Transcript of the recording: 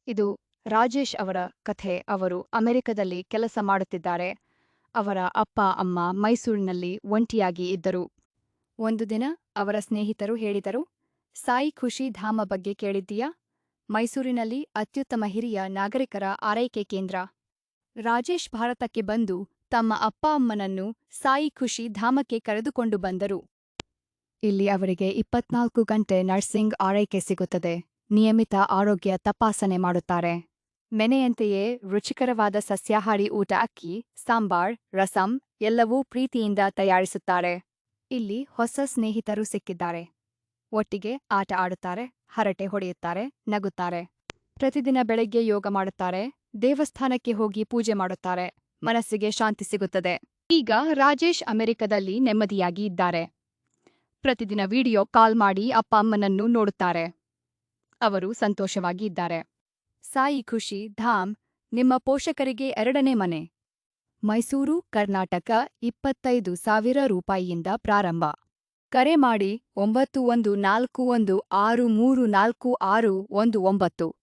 ಇದು ರಾಜೇಶ್ ಅವರ ಕಥೆ. ಅವರು ಅಮೆರಿಕದಲ್ಲಿ ಕೆಲಸ ಮಾಡುತ್ತಿದ್ದಾರೆ. ಅವರ ಅಪ್ಪ ಅಮ್ಮ ಮೈಸೂರಿನಲ್ಲಿ ಒಂಟಿಯಾಗಿ ಇದ್ದರು. ಒಂದು ದಿನ ಅವರ ಸ್ನೇಹಿತರು ಹೇಳಿದರು, ಸಾಯಿ ಖುಷಿ ಧಾಮ ಬಗ್ಗೆ ಕೇಳಿದ್ದೀಯಾ? ಮೈಸೂರಿನಲ್ಲಿ ಅತ್ಯುತ್ತಮ ಹಿರಿಯ ನಾಗರಿಕರ ಆರೈಕೆ ಕೇಂದ್ರ. ರಾಜೇಶ್ ಭಾರತಕ್ಕೆ ಬಂದು ತಮ್ಮ ಅಪ್ಪ ಅಮ್ಮನನ್ನು ಸಾಯಿ ಖುಷಿ ಧಾಮಕ್ಕೆ ಕರೆದುಕೊಂಡು ಬಂದರು. ಇಲ್ಲಿ ಅವರಿಗೆ 24 ಗಂಟೆ ನರ್ಸಿಂಗ್ ಆರೈಕೆ ಸಿಗುತ್ತದೆ. ನಿಯಮಿತ ಆರೋಗ್ಯ ತಪಾಸಣೆ ಮಾಡುತ್ತಾರೆ. ಮನೆಯಂತೆಯೇ ರುಚಿಕರವಾದ ಸಸ್ಯಾಹಾರಿ ಊಟ, ಅಕ್ಕಿ, ಸಾಂಬಾರ್, ರಸಂ ಎಲ್ಲವೂ ಪ್ರೀತಿಯಿಂದ ತಯಾರಿಸುತ್ತಾರೆ. ಇಲ್ಲಿ ಹೊಸ ಸ್ನೇಹಿತರು ಸಿಕ್ಕಿದ್ದಾರೆ. ಒಟ್ಟಿಗೆ ಆಟ ಆಡುತ್ತಾರೆ, ಹರಟೆ ಹೊಡೆಯುತ್ತಾರೆ, ನಗುತ್ತಾರೆ. ಪ್ರತಿದಿನ ಬೆಳಗ್ಗೆ ಯೋಗ ಮಾಡುತ್ತಾರೆ, ದೇವಸ್ಥಾನಕ್ಕೆ ಹೋಗಿ ಪೂಜೆ ಮಾಡುತ್ತಾರೆ. ಮನಸ್ಸಿಗೆ ಶಾಂತಿ ಸಿಗುತ್ತದೆ. ಈಗ ರಾಜೇಶ್ ಅಮೆರಿಕದಲ್ಲಿ ನೆಮ್ಮದಿಯಾಗಿ ಇದ್ದಾರೆ. ಪ್ರತಿದಿನ ವಿಡಿಯೋ ಕಾಲ್ ಮಾಡಿ ಅಪ್ಪ ಅಮ್ಮನನ್ನು ನೋಡುತ್ತಾರೆ. ಅವರು ಸಂತೋಷವಾಗಿ ಇದ್ದಾರೆ. ಸಾಯಿ ಖುಷಿ ಧಾಮ್ ನಿಮ್ಮ ಪೋಷಕರಿಗೆ ಎರಡನೇ ಮನೆ. ಮೈಸೂರು, ಕರ್ನಾಟಕ 25,000 ರೂಪಾಯಿಯಿಂದ ಪ್ರಾರಂಭ. ಕರೆ ಮಾಡಿ 9141634619.